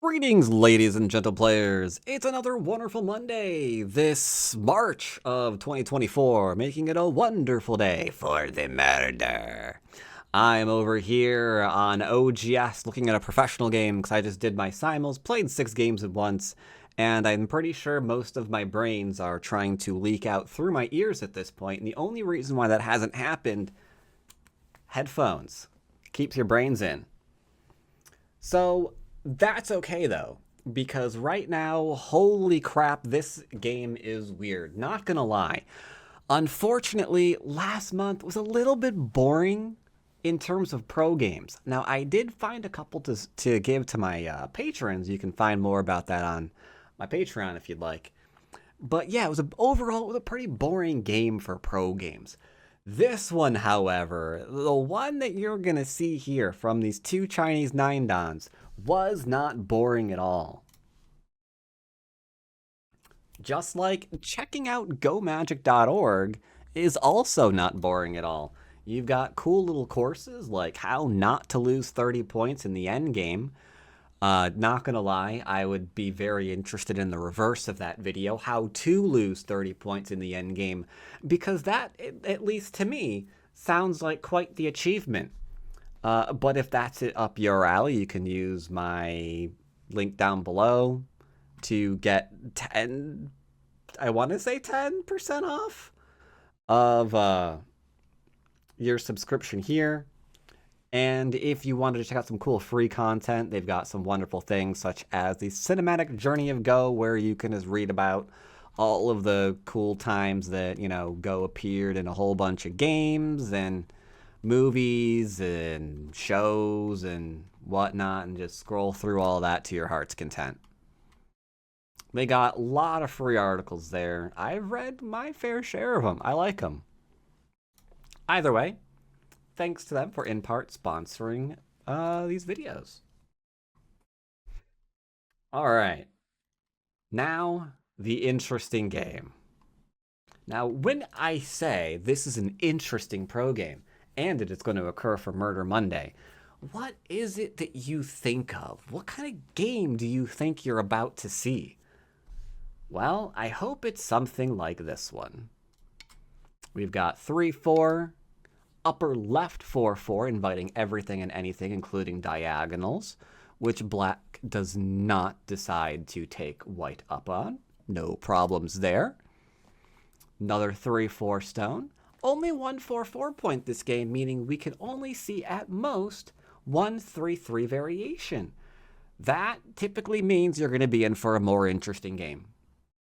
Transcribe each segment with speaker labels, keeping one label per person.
Speaker 1: Greetings, ladies and gentle players. It's another wonderful Monday this March of 2024, making it a wonderful day for the murder. I'm over here on OGS looking at a professional game because I just did my simuls, played 6 games at once, and I'm pretty sure most of my brains are trying to leak out through my ears at this point, and the only reason why that hasn't happened, headphones. Keeps your brains in. So that's okay though, because right now, holy crap, this game is weird. Not gonna lie. Unfortunately, last month was a little bit boring in terms of pro games. Now, I did find a couple to give to my patrons. You can find more about that on my Patreon if you'd like. But yeah, overall it was a pretty boring game for pro games. This one, however, the one that you're gonna see here from these two Chinese nine dans, was not boring at all. Just like checking out gomagic.org is also not boring at all. You've got cool little courses like how not to lose 30 points in the end game. Not gonna lie, I would be very interested in the reverse of that video, how to lose 30 points in the end game, because that, at least to me, sounds like quite the achievement. But if that's it up your alley, you can use my link down below to get 10, I want to say 10% off of your subscription here. And if you wanted to check out some cool free content, they've got some wonderful things such as the cinematic journey of Go, where you can just read about all of the cool times that, Go appeared in a whole bunch of games and movies and shows and whatnot, and just scroll through all that to your heart's content. They got a lot of free articles there. I've read my fair share of them. I like them. Either way, thanks to them for in part sponsoring these videos. All right. Now, the interesting game. Now, when I say this is an interesting pro game, and it is going to occur for Murder Monday, what is it that you think of? What kind of game do you think you're about to see? Well, I hope it's something like this one. We've got 3-4, upper left 4-4, inviting everything and anything, including diagonals, which black does not decide to take white up on. No problems there. Another 3-4 stone. Only one 4-4 point this game, meaning we can only see at most one 3-3 variation. That typically means you're going to be in for a more interesting game.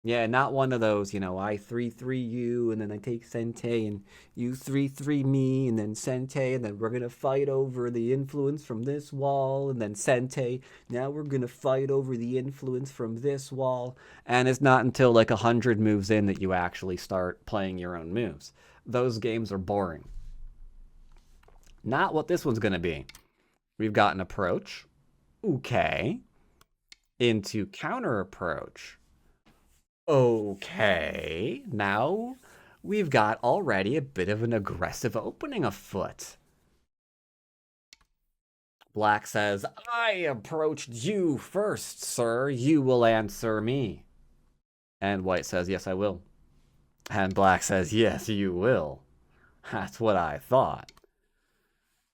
Speaker 1: Yeah, not one of those, I 3-3 you, and then I take Sente, and you 3-3 me, and then Sente, and then we're going to fight over the influence from this wall, and then Sente, now we're going to fight over the influence from this wall, and it's not until like 100 moves in that you actually start playing your own moves. Those games are boring. Not what this one's going to be. We've got an approach. Okay. Into counter approach. Okay, now we've got already a bit of an aggressive opening afoot. Black says, I approached you first, sir. You will answer me. And White says, yes, I will. And Black says, yes, you will. That's what I thought.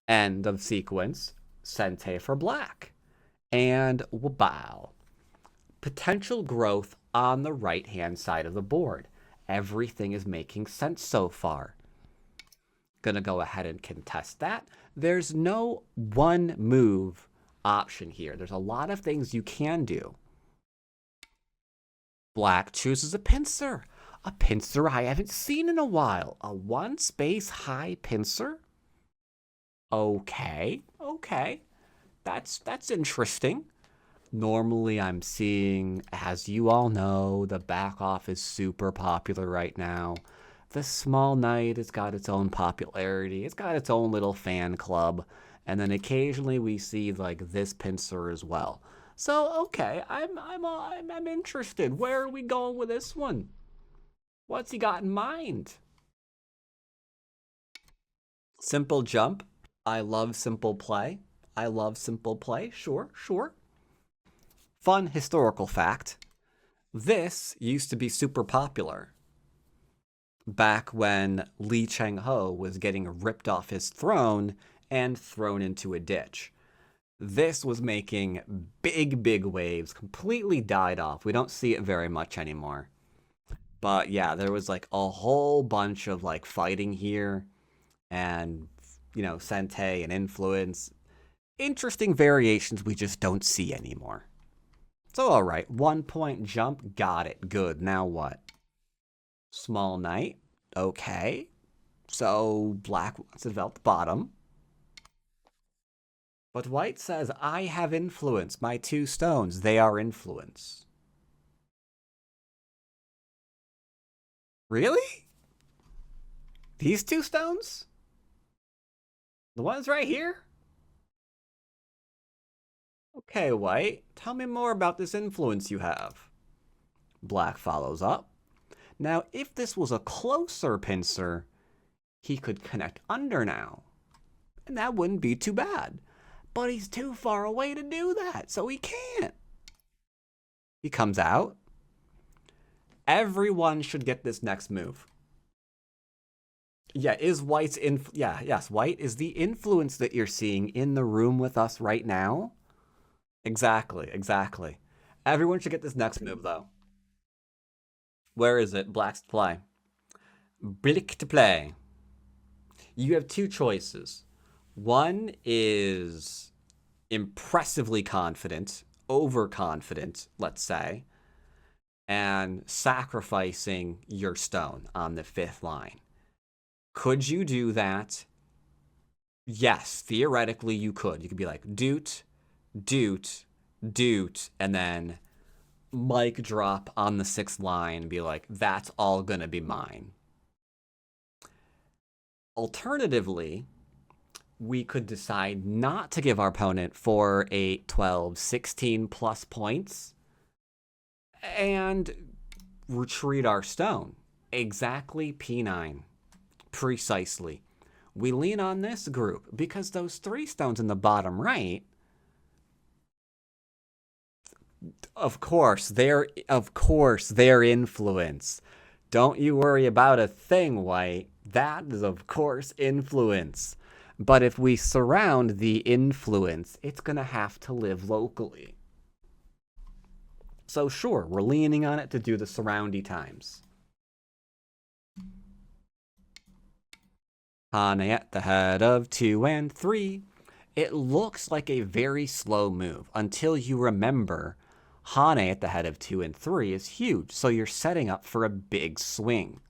Speaker 1: End of sequence. Sente for Black. And wow. Potential growth on the right-hand side of the board. Everything is making sense so far. Gonna go ahead and contest that. There's no one move option here. There's a lot of things you can do. Black chooses a pincer. A pincer I haven't seen in a while. A one-space high pincer? Okay. That's interesting. Normally I'm seeing, as you all know, the back off is super popular right now. The small knight has got its own popularity. It's got its own little fan club. And then occasionally we see like this pincer as well. So okay, I'm interested. Where are we going with this one? What's he got in mind? Simple jump. I love simple play. Sure. fun historical fact. This used to be super popular back when Li Cheng-ho was getting ripped off his throne and thrown into a ditch. This was making big waves, completely died off. We don't see it very much anymore. But yeah, there was like a whole bunch of like fighting here and, Sente and influence. Interesting variations we just don't see anymore. So all right, 1 point jump, got it, good. Now what? Small knight, okay. So black wants to develop the bottom. But white says, I have influence. My 2 stones, they are influence. Really? These 2 stones? The ones right here? Okay, white, tell me more about this influence you have. Black follows up. Now, if this was a closer pincer, he could connect under now. And that wouldn't be too bad. But he's too far away to do that, so he can't. He comes out. Everyone should get this next move. Yeah, is white's yes, white is the influence that you're seeing in the room with us right now. Exactly. Everyone should get this next move, though. Where is it? Black's to play. Blick to play. You have 2 choices. One is impressively confident, overconfident, let's say, and sacrificing your stone on the 5th line. Could you do that? Yes, theoretically you could. You could be like, doot, and then mic drop on the 6th line and be like, that's all gonna be mine. Alternatively, we could decide not to give our opponent 4, 8, 12, 16 plus points and retreat our stone. Exactly P9. Precisely. We lean on this group because those 3 stones in the bottom right, of course, their influence. Don't you worry about a thing, white. That is, of course, influence. But if we surround the influence, it's going to have to live locally. So sure, we're leaning on it to do the surroundy times. Hane at the head of 2 and 3. It looks like a very slow move until you remember Hane at the head of 2 and 3 is huge, so you're setting up for a big swing.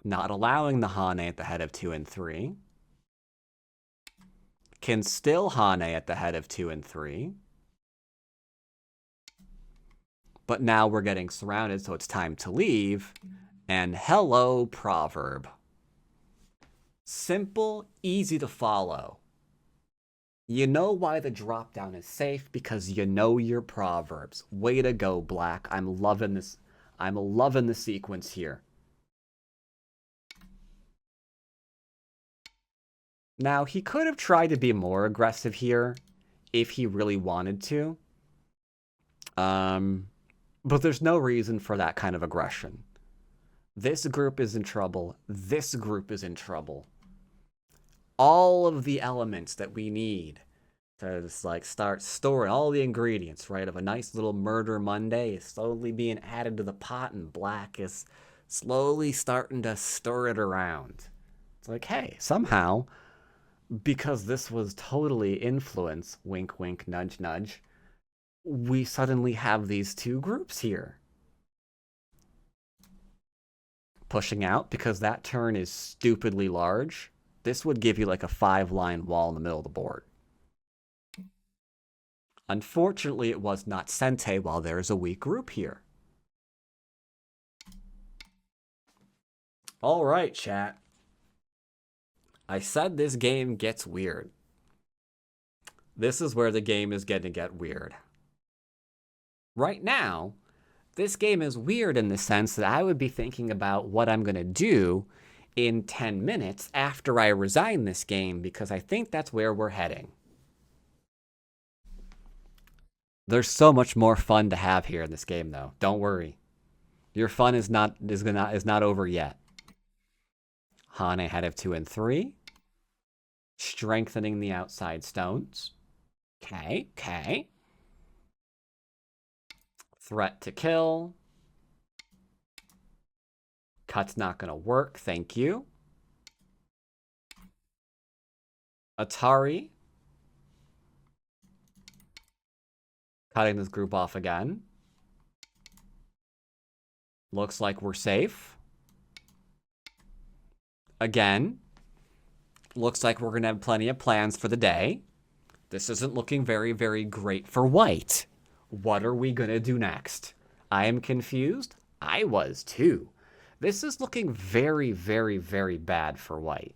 Speaker 1: Not allowing the Hane at the head of 2 and 3. Can still Hane at the head of 2 and 3. But now we're getting surrounded, so it's time to leave. And hello, proverb. Simple, easy to follow. You know why the drop down is safe? Because you know your proverbs. Way to go, Black. I'm loving this. I'm loving the sequence here. Now, he could have tried to be more aggressive here if he really wanted to. But there's no reason for that kind of aggression. This group is in trouble. This group is in trouble. All of the elements that we need to just like start storing all the ingredients, right, of a nice little Murder Monday is slowly being added to the pot, and Black is slowly starting to stir it around. It's like, hey, somehow, because this was totally influence, wink, wink, nudge, nudge, we suddenly have these 2 groups here. Pushing out because that turn is stupidly large. This would give you like a 5-line wall in the middle of the board. Unfortunately, it was not Sente while there is a weak group here. All right, chat. I said this game gets weird. This is where the game is going to get weird. Right now, this game is weird in the sense that I would be thinking about what I'm going to do in 10 minutes after I resign this game, because I think that's where we're heading. There's so much more fun to have here in this game, though. Don't worry. Your fun is not over yet. Hane ahead of 2 and 3. Strengthening the outside stones. Okay. Threat to kill. Cut's not gonna work, thank you. Atari. Cutting this group off again. Looks like we're safe. Again. Looks like we're gonna have plenty of plans for the day. This isn't looking very, very great for white. What are we gonna do next? I am confused. I was too. This is looking very, very, very bad for white.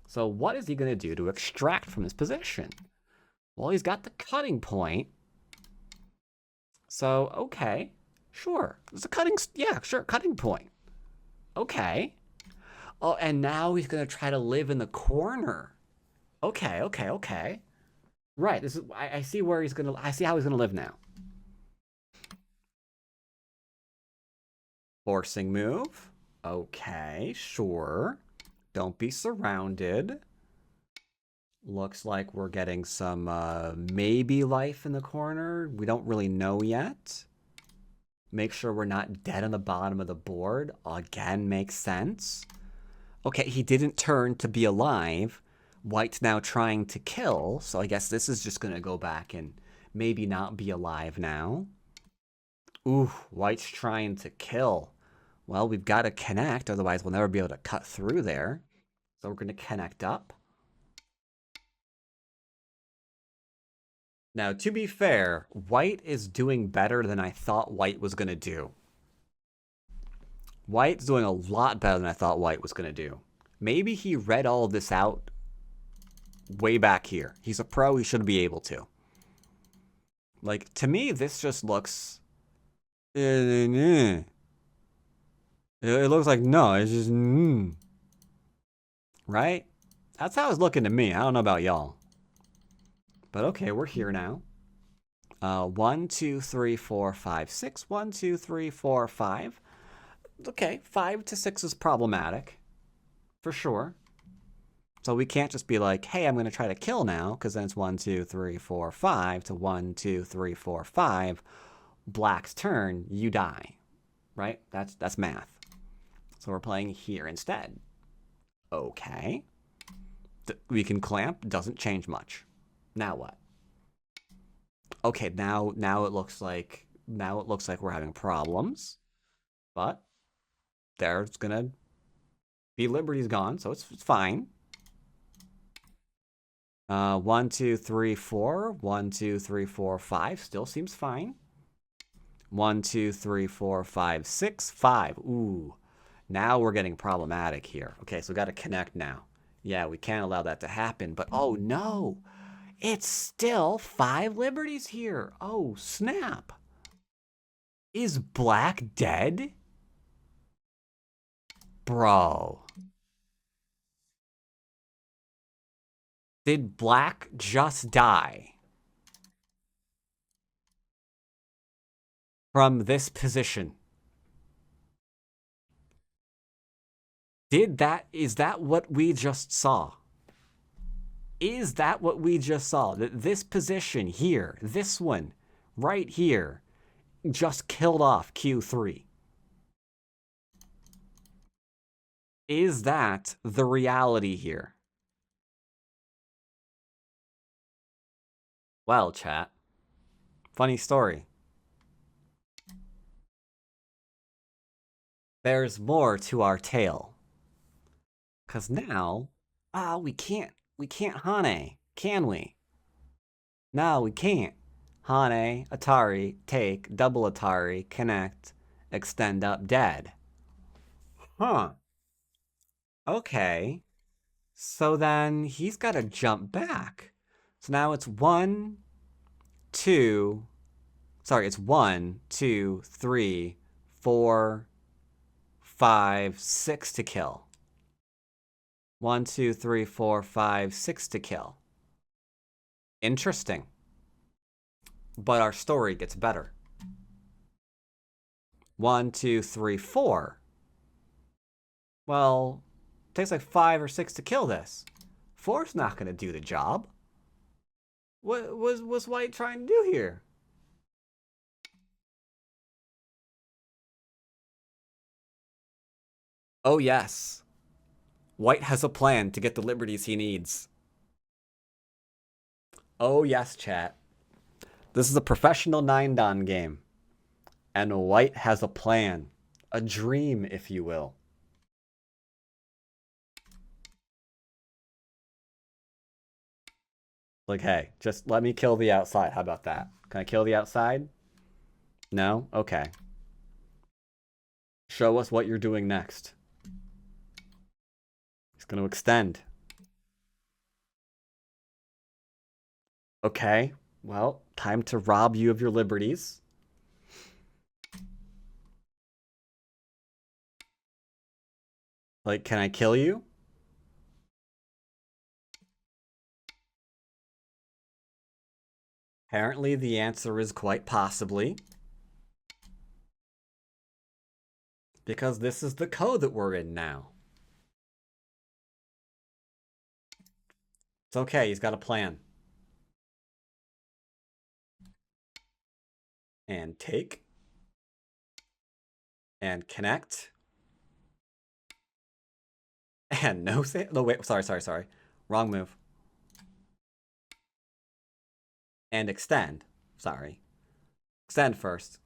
Speaker 1: So what is he going to do to extract from this position? Well, he's got the cutting point. So, okay. Sure. It's a cutting... Yeah, sure. Cutting point. Okay. Oh, and now he's going to try to live in the corner. Okay. Right. This is... I see where he's going to... I see how he's going to live now. Forcing move. Okay, sure. Don't be surrounded. Looks like we're getting some maybe life in the corner. We don't really know yet. Make sure we're not dead on the bottom of the board. Again, makes sense. Okay, he didn't turn to be alive. White's now trying to kill, so I guess this is just going to go back and maybe not be alive now. Ooh, White's trying to kill. Well, we've got to connect, otherwise we'll never be able to cut through there. So we're going to connect up. Now, to be fair, White is doing better than I thought White was going to do. White's doing a lot better than I thought White was going to do. Maybe he read all of this out way back here. He's a pro, he should be able to. Like, to me, this just looks... It looks like no, it's just right? That's how it's looking to me. I don't know about y'all. But okay, we're here now. 1, 2, 3, 4, 5, 6. 1, 2, 3, 4, 5. Okay, 5 to 6 is problematic. For sure. So we can't just be like, hey, I'm going to try to kill now, because then it's 1, 2, 3, 4, 5 to 1, 2, 3, 4, 5. Black's turn, you die. Right? That's math. So we're playing here instead. Okay. We can clamp, doesn't change much. Now what? Okay, now it looks like we're having problems. But there's gonna be Liberty's gone, so it's fine. 1, 2, 3, 4. 1, 2, 3, 4, 5. Still seems fine. 1, 2, 3, 4, 5, 6. 5. Ooh. Now we're getting problematic here. Okay, so we got to connect now. Yeah, we can't allow that to happen, but oh no! It's still 5 liberties here. Oh, snap. Is Black dead? Bro. Did Black just die? From this position? Is that what we just saw? Is that what we just saw? That this position here, this one, right here, just killed off Q3? Is that the reality here? Well, chat. Funny story. There's more to our tale. Because now, we can't Hane, can we? No, we can't. Hane, Atari, take, double Atari, connect, extend up, dead. Huh. Okay. So then he's got to jump back. So now it's 1, 2... Sorry, it's 1, 2, 3, 4, 5, 6 to kill. 1, 2, 3, 4, 5, 6 to kill. Interesting. but our story gets better. 1, 2, 3, 4. Well, it takes like 5 or 6 to kill this. 4's not going to do the job. What was White trying to do here? Oh, yes. White has a plan to get the liberties he needs. Oh, yes, chat. This is a professional 9-dan game. And White has a plan. A dream, if you will. Like, hey, just let me kill the outside. How about that? Can I kill the outside? No? Okay. Show us what you're doing next. He's going to extend. Okay. Well, time to rob you of your liberties. Like, can I kill you? Apparently, the answer is quite possibly. Because this is the code that we're in now. It's okay, he's got a plan. And take. And connect. And no say. No, wait, sorry. Wrong move. And extend. Sorry. Extend first.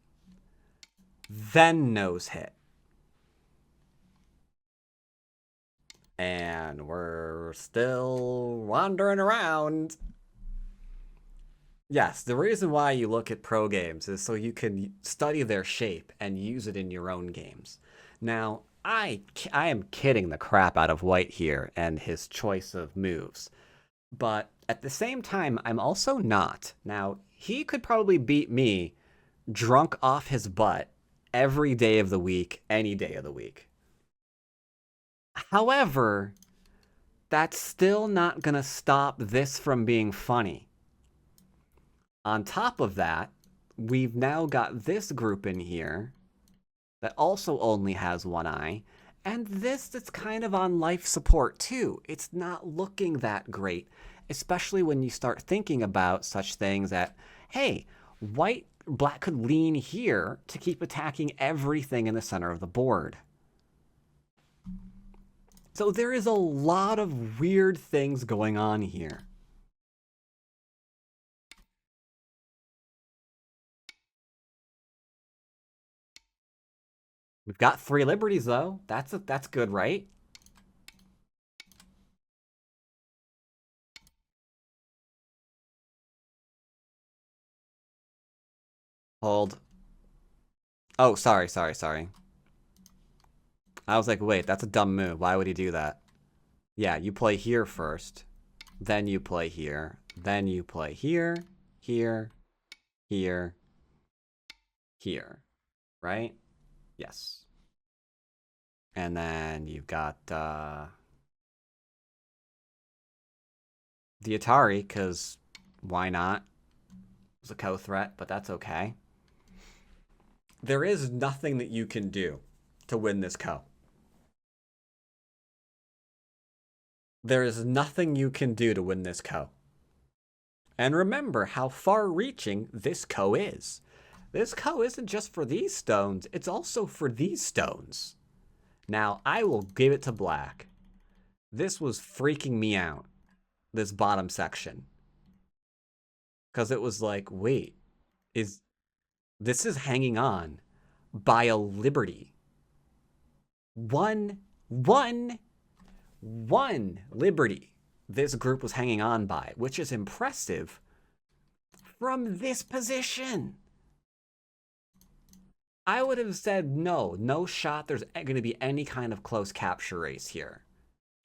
Speaker 1: Then nose hit. And we're still wandering around. Yes, the reason why you look at pro games is so you can study their shape and use it in your own games. Now, I am kidding the crap out of White here and his choice of moves. But at the same time, I'm also not. Now, he could probably beat me drunk off his butt every day of the week, any day of the week. However, that's still not going to stop this from being funny. On top of that, we've now got this group in here that also only has one eye, and this that's kind of on life support too. It's not looking that great, especially when you start thinking about such things that, hey, black could lean here to keep attacking everything in the center of the board. So there is a lot of weird things going on here. We've got 3 liberties though. That's good, right? Hold. Oh, sorry. I was like, wait, that's a dumb move. Why would he do that? Yeah, you play here first. Then you play here. Then you play here, here, here, here. Right? Yes. And then you've got the Atari, because why not? It was a co-threat, but that's okay. There is nothing that you can do to win this co. There is nothing you can do to win this co. And remember how far-reaching this co is. This co isn't just for these stones, it's also for these stones. Now, I will give it to black. This was freaking me out, this bottom section. Because it was like, wait, this is hanging on by a liberty. One liberty this group was hanging on by, which is impressive from this position. I would have said no shot there's going to be any kind of close capture race here.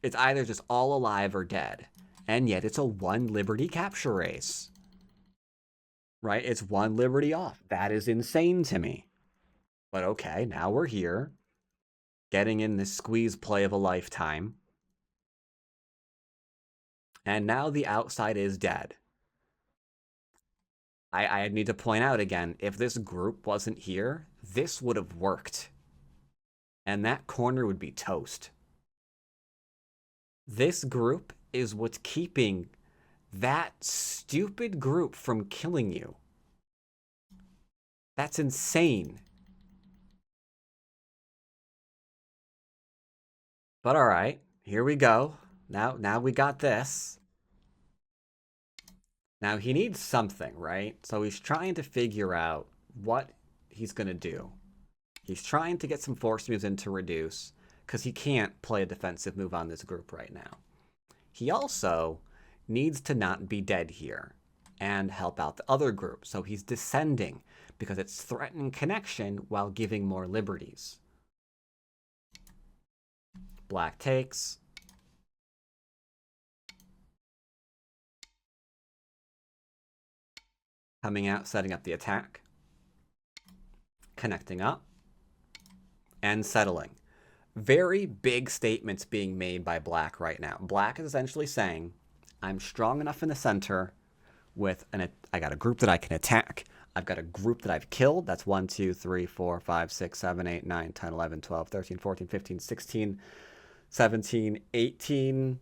Speaker 1: It's either just all alive or dead. And yet it's a 1 liberty capture race. Right? It's 1 liberty off. That is insane to me. But okay, now we're here. Getting in this squeeze play of a lifetime. And now the outside is dead. I need to point out again, if this group wasn't here, this would have worked. And that corner would be toast. This group is what's keeping that stupid group from killing you. That's insane. But all right, here we go. Now we got this. Now he needs something, right? So he's trying to figure out what he's going to do. He's trying to get some force moves in to reduce, because he can't play a defensive move on this group right now. He also needs to not be dead here and help out the other group. So he's descending because it's threatening connection while giving more liberties. Black takes. Coming out, setting up the attack. Connecting up. And settling. Very big statements being made by Black right now. Black is essentially saying, I'm strong enough in the center with I got a group that I can attack. I've got a group that I've killed. That's 1, 2, 3, 4, 5, 6, 7, 8, 9, 10, 11, 12, 13, 14, 15, 16, 17, 18,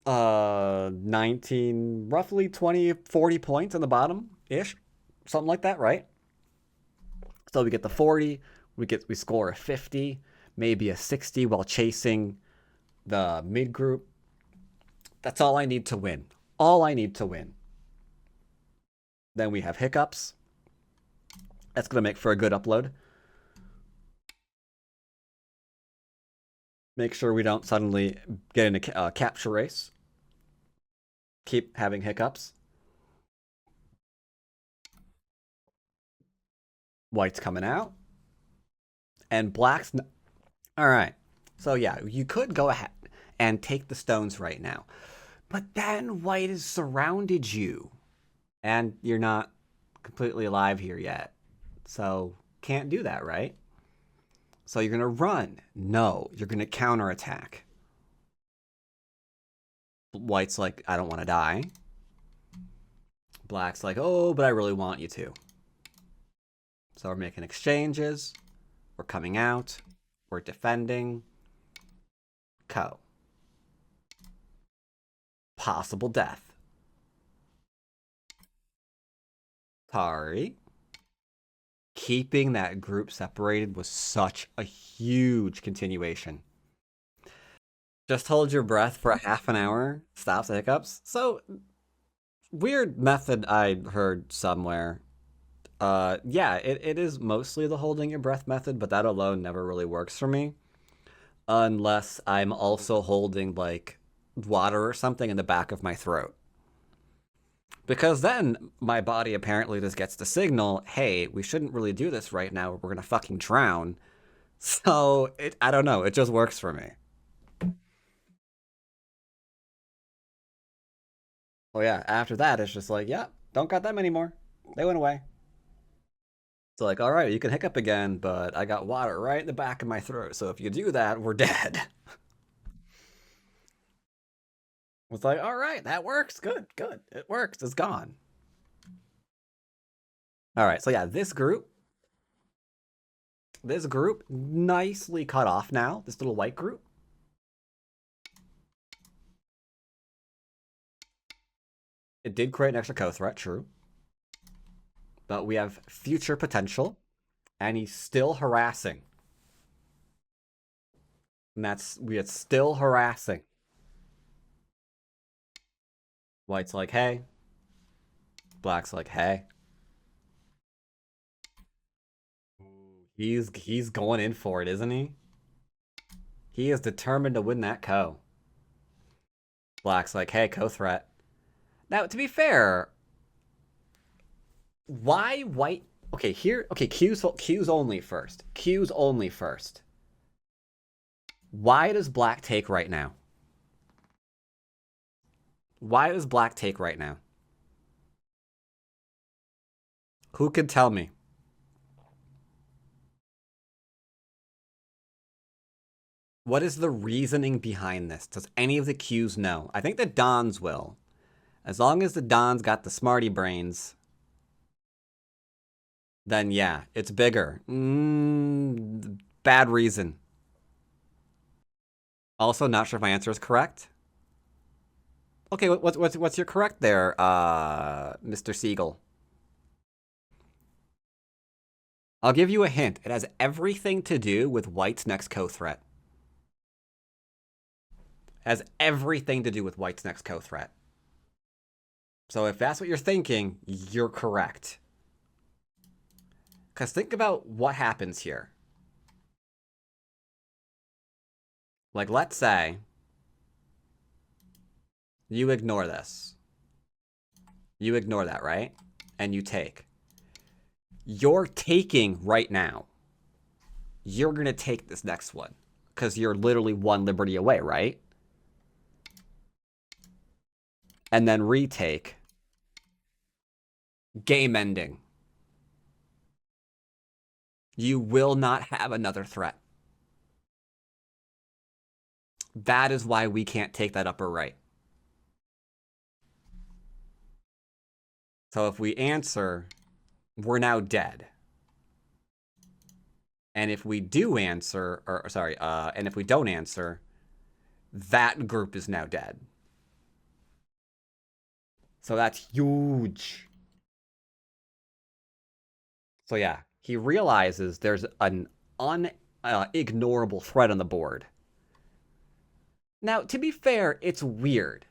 Speaker 1: 19, roughly 20, 40 points on the bottom-ish. Something like that, right? So we get the 40, we score a 50, maybe a 60 while chasing the mid group. That's all I need to win. All I need to win. Then we have hiccups. That's going to make for a good upload. Make sure we don't suddenly get in a capture race. Keep having hiccups. White's coming out. And Black's... All right. So yeah, you could go ahead and take the stones right now. But then White has surrounded you. And you're not completely alive here yet. So can't do that, right? So you're going to run. No, you're going to counterattack. White's like, I don't want to die. Black's like, oh, but I really want you to. So we're making exchanges. We're coming out. We're defending. Co. Possible death. Tari. Keeping that group separated was such a huge continuation. Just hold your breath for a half an hour. Stops the hiccups. So, weird method I heard somewhere. Yeah, it is mostly the holding your breath method, but that alone never really works for me. Unless I'm also holding, like, water or something in the back of my throat. Because then my body apparently just gets the signal, hey, we shouldn't really do this right now, or we're gonna fucking drown. So, I don't know, it just works for me. Oh yeah, after that, it's just like, yeah, don't got them anymore. They went away. So like, all right, you can hiccup again, but I got water right in the back of my throat, so if you do that, we're dead. It's like, all right, that works. Good, good. It works. It's gone. All right, so yeah, this group nicely cut off now, this little white group. It did create an extra co-threat, true. But we have future potential, and he's still harassing. And it's still harassing. White's like, hey. Black's like, hey. He's going in for it, isn't he? He is determined to win that co. Black's like, hey, co-threat. Now, to be fair, why White... Okay, here... Okay, Q's only first. Q's only first. Why does Black take right now? Why does Black take right now? Who can tell me? What is the reasoning behind this? Does any of the Qs know? I think the Dons will. As long as the Dons got the smarty brains, Then yeah, it's bigger. Bad reason. Also, not sure if my answer is correct. Okay, what's your correct there, Mr. Siegel? I'll give you a hint. It has everything to do with White's next co-threat. Has everything to do with White's next co-threat. So if that's what you're thinking, you're correct. Because think about what happens here. Like, let's say you ignore this. You ignore that, right? And you take. You're taking right now. You're going to take this next one. Because you're literally one liberty away, right? And then retake. Game ending. You will not have another threat. That is why we can't take that upper right. So if we answer, we're now dead. And if we do answer, or sorry, and if we don't answer, that group is now dead. So that's huge. So yeah, he realizes there's an unignorable threat on the board. Now, to be fair, it's weird.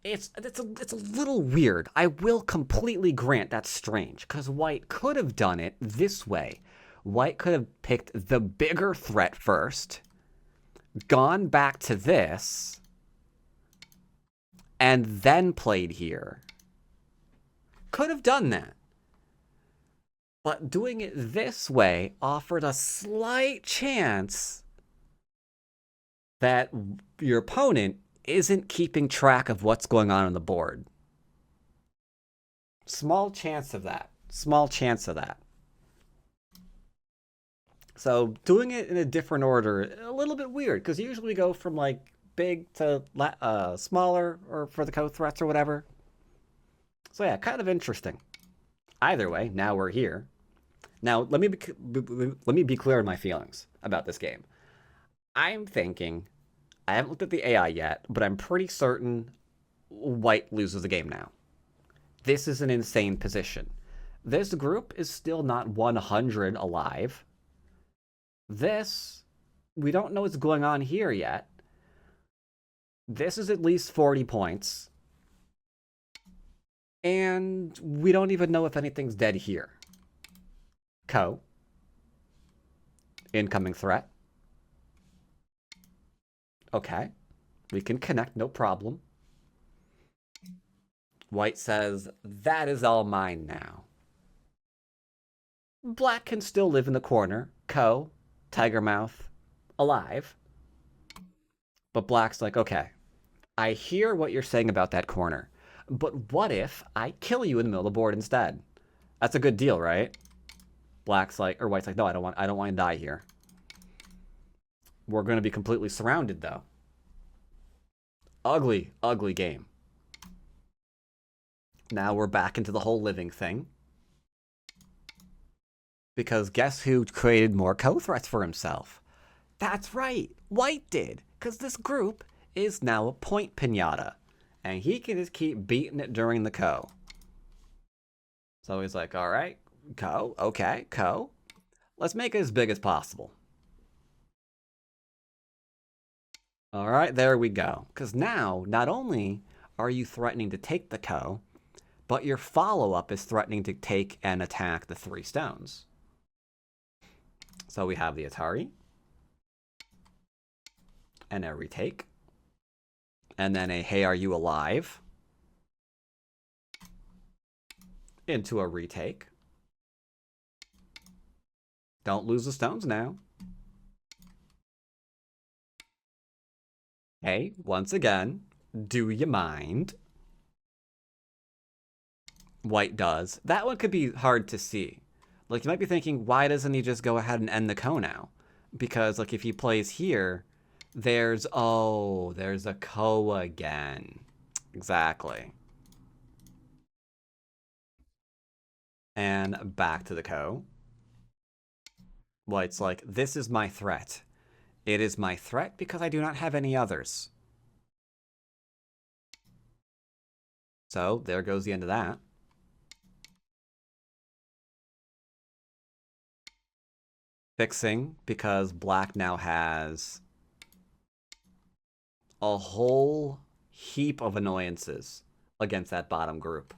Speaker 1: It's a little weird. I will completely grant that's strange, because White could have done it this way. White could have picked the bigger threat first, gone back to this, and then played here. Could have done that. But doing it this way offered a slight chance that your opponent isn't keeping track of what's going on the board. Small chance of that. Small chance of that. So doing it in a different order, a little bit weird, because usually we go from like big to smaller, or for the co-threats or whatever. So yeah, kind of interesting. Either way, now we're here. Now let me be clear in my feelings about this game. I'm thinking, I haven't looked at the AI yet, but I'm pretty certain White loses the game now. This is an insane position. This group is still not 100 alive. This, we don't know what's going on here yet. This is at least 40 points. And we don't even know if anything's dead here. Co. Incoming threat. Okay. We can connect, no problem. White says, that is all mine now. Black can still live in the corner. Co. Tiger mouth. Alive. But Black's like, okay, I hear what you're saying about that corner, but what if I kill you in the middle of the board instead? That's a good deal, right? Black's like, or White's like, no, I don't want to die here. We're going to be completely surrounded, though. Ugly, ugly game. Now we're back into the whole living thing. Because guess who created more co-threats for himself? That's right, White did. Because this group is now a point pinata. And he can just keep beating it during the co. So he's like, all right, co, okay, co. Let's make it as big as possible. All right, there we go. Because now, not only are you threatening to take the co, but your follow-up is threatening to take and attack the 3 stones. So we have the Atari. And a retake. And then a hey, are you alive? Into a retake. Don't lose the stones now. Hey, once again, do you mind? White does. That one could be hard to see. Like, you might be thinking, why doesn't he just go ahead and end the co now? Because, like, if he plays here, there's a co again. Exactly. and back to the co. White's like, this is my threat. It is my threat because I do not have any others. So there goes the end of that. Fixing because black now has a whole heap of annoyances against that bottom group.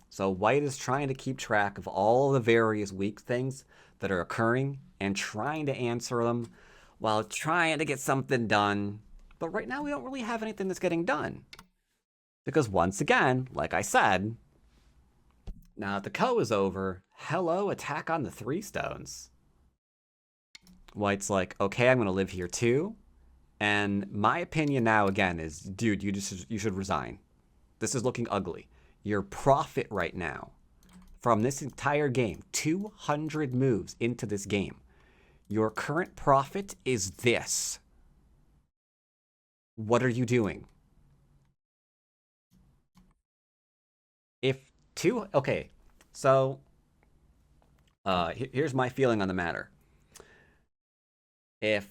Speaker 1: So white is trying to keep track of all the various weak things that are occurring and trying to answer them while trying to get something done. But right now we don't really have anything that's getting done. Because once again, like I said, now that the co is over, hello, attack on the 3 stones. White's like, okay, I'm going to live here too. And my opinion now again is, dude, you should resign. This is looking ugly. Your profit right now from this entire game, 200 moves into this game, your current profit is this. What are you doing? Okay, so here's my feeling on the matter. If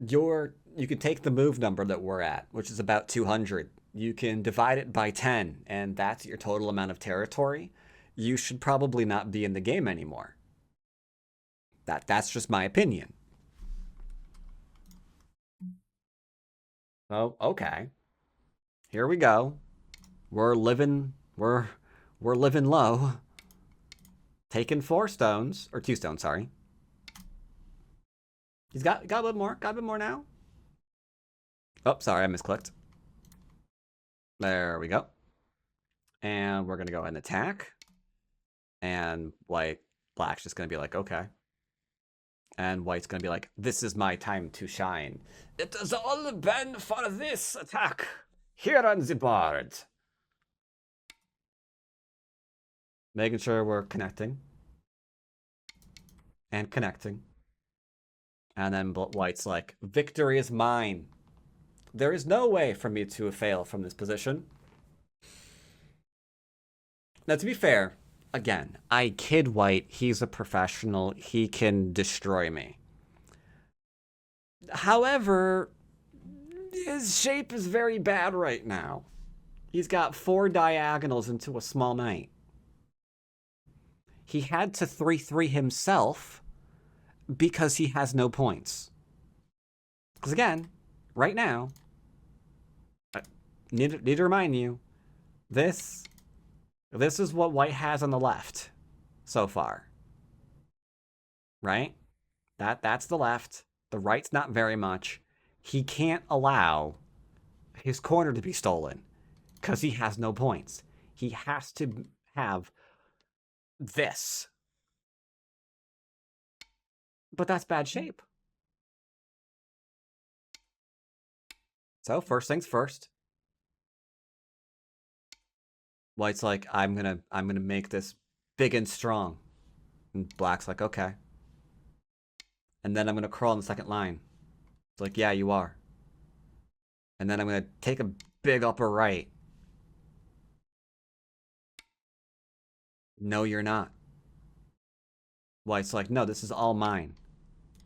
Speaker 1: you can take the move number that we're at, which is about 200. You can divide it by 10, and that's your total amount of territory. You should probably not be in the game anymore. That's just my opinion. Oh, okay. Here we go. We're living low. Taking 4 stones or 2 stones, sorry. He's got a bit more. Got a bit more now. Oh, sorry, I misclicked. There we go. And we're gonna go ahead and attack. And black's just gonna be like, okay. And white's gonna be like, this is my time to shine. It has all been for this attack. Here on the board. Making sure we're connecting. And connecting. And then white's like, victory is mine. There is no way for me to fail from this position. Now, to be fair, again, I kid white. He's a professional. He can destroy me. However, his shape is very bad right now. He's got 4 diagonals into a small knight. He had to 3-3 himself because he has no points. Because again, right now, I need to remind you, this is what white has on the left so far. Right? That's the left. The right's not very much. He can't allow his corner to be stolen because he has no points. He has to have this. But that's bad shape. So first things first. White's like, I'm gonna make this big and strong. And black's like, okay. And then I'm gonna crawl in the second line. It's like, yeah, you are. And then I'm gonna take a big upper right. No, you're not. White's like, no, this is all mine.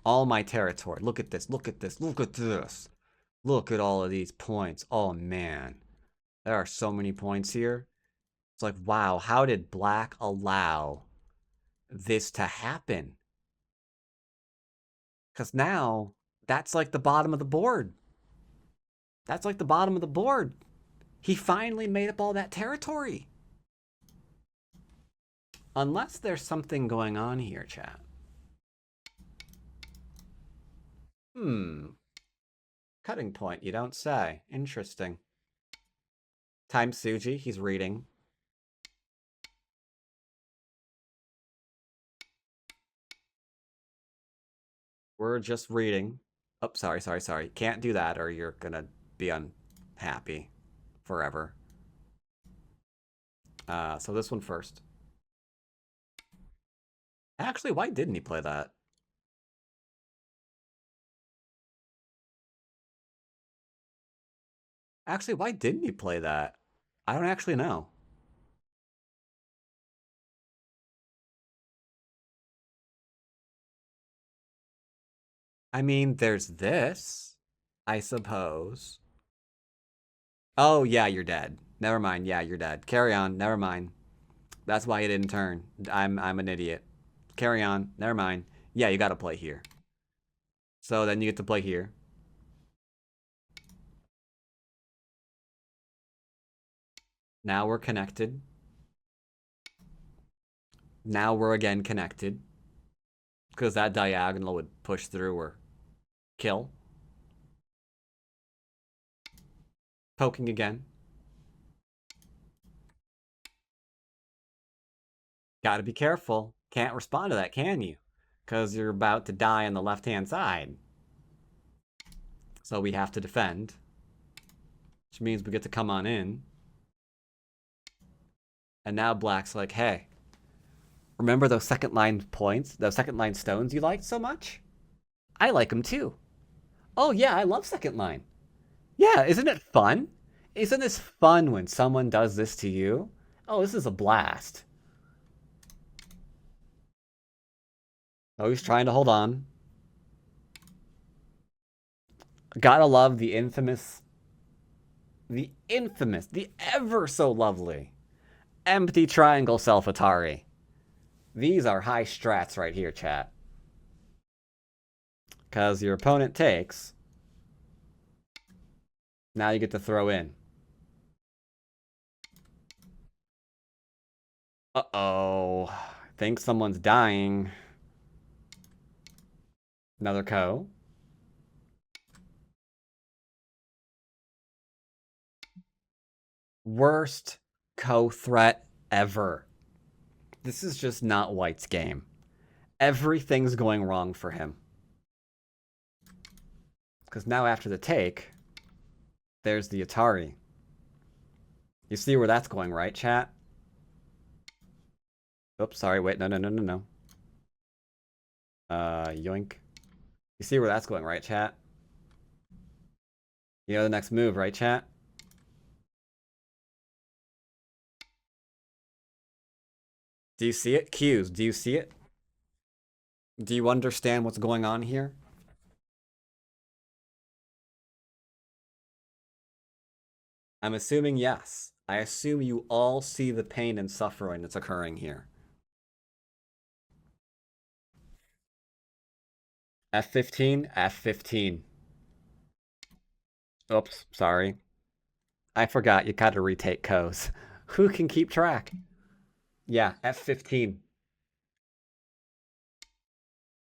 Speaker 1: All my territory. Look at this. Look at this. Look at this. Look at all of these points. Oh, man. There are so many points here. It's like, wow, how did black allow this to happen? Because now, that's like the bottom of the board. That's like the bottom of the board. He finally made up all that territory. Unless there's something going on here, chat. Cutting point, you don't say. Interesting. Time Suji, he's reading. We're just reading. Oh, sorry. Can't do that or you're gonna be unhappy forever. So this one first. Actually, why didn't he play that? Actually, why didn't he play that? I don't actually know. I mean, there's this, I suppose. Oh, yeah, you're dead. Never mind. Yeah, you're dead. Carry on. Never mind. That's why you didn't turn. I'm an idiot. Carry on. Never mind. Yeah, you gotta play here. So then you get to play here. Now we're connected. Now we're again connected. Because that diagonal would push through or kill. Poking again. Gotta be careful. Can't respond to that, can you? Because you're about to die on the left-hand side. So we have to defend. Which means we get to come on in. And now Black's like, hey, remember those second line points? Those second line stones you liked so much? I like them too. Oh yeah, I love second line. Yeah, isn't it fun? Isn't this fun when someone does this to you? Oh, this is a blast. Oh, he's trying to hold on. Gotta love the the ever so lovely empty triangle self Atari. These are high strats right here, chat. Because your opponent takes. Now you get to throw in. Uh-oh. Think someone's dying. Another co. Worst co-threat ever. This is just not White's game. Everything's going wrong for him. Because now after the take, there's the Atari. You see where that's going, right, chat? Oops, sorry, wait, no. Yoink. You see where that's going, right, chat? You know the next move, right, chat? Do you see it? Cues, do you see it? Do you understand what's going on here? I'm assuming yes. I assume you all see the pain and suffering that's occurring here. F15, F15. Oops, sorry. I forgot you gotta retake co's. Who can keep track? Yeah, F15.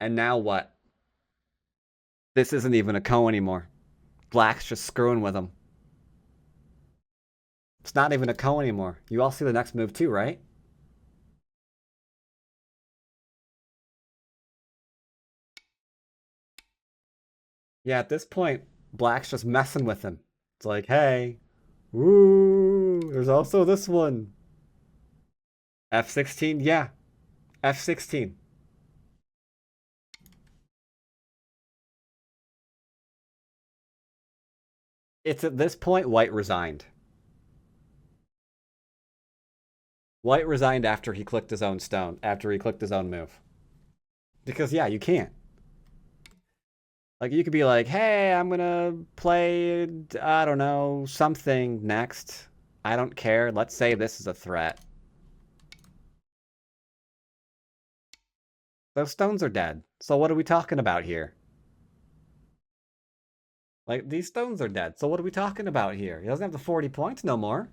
Speaker 1: And now what? This isn't even a co anymore. Black's just screwing with him. It's not even a co anymore. You all see the next move too, right? Yeah, at this point, Black's just messing with him. It's like, hey, woo, there's also this one. F16, yeah. F16. It's at this point White resigned. White resigned after he clicked his own stone, after he clicked his own move. Because, yeah, you can't. Like, you could be like, hey, I'm gonna play, I don't know, something next. I don't care. Let's say this is a threat. Those stones are dead. So what are we talking about here? Like, these stones are dead. So what are we talking about here? He doesn't have the 40 points no more.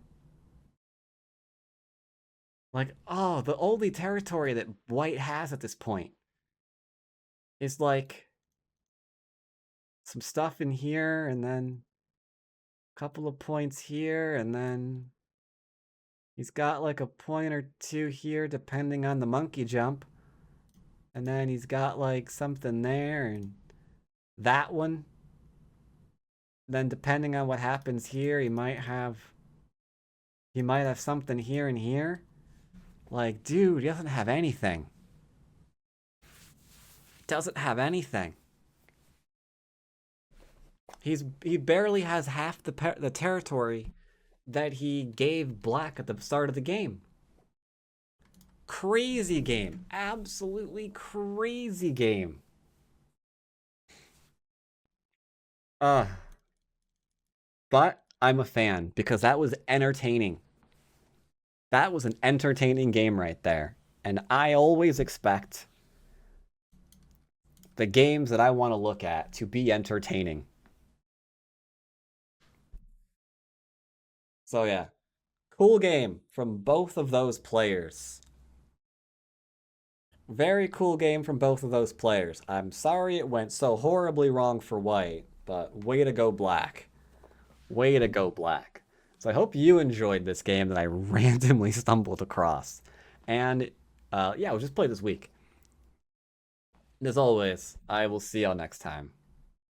Speaker 1: Like, oh, the only territory that White has at this point is like some stuff in here and then a couple of points here and then he's got like a point or two here depending on the monkey jump. And then he's got like something there and that one. Then depending on what happens here, he might have something here and here. Like, dude, he doesn't have anything. Doesn't have anything. He barely has half the territory that he gave Black at the start of the game. Crazy game. Absolutely crazy game. Uh, but I'm a fan because that was entertaining. That was an entertaining game right there. And I always expect the games that I want to look at to be entertaining. So yeah, cool game from both of those players. Very cool game from both of those players. I'm sorry it went so horribly wrong for white, but way to go black. Way to go black. So I hope you enjoyed this game that I randomly stumbled across. And yeah, we'll just play this week. And as always, I will see y'all next time.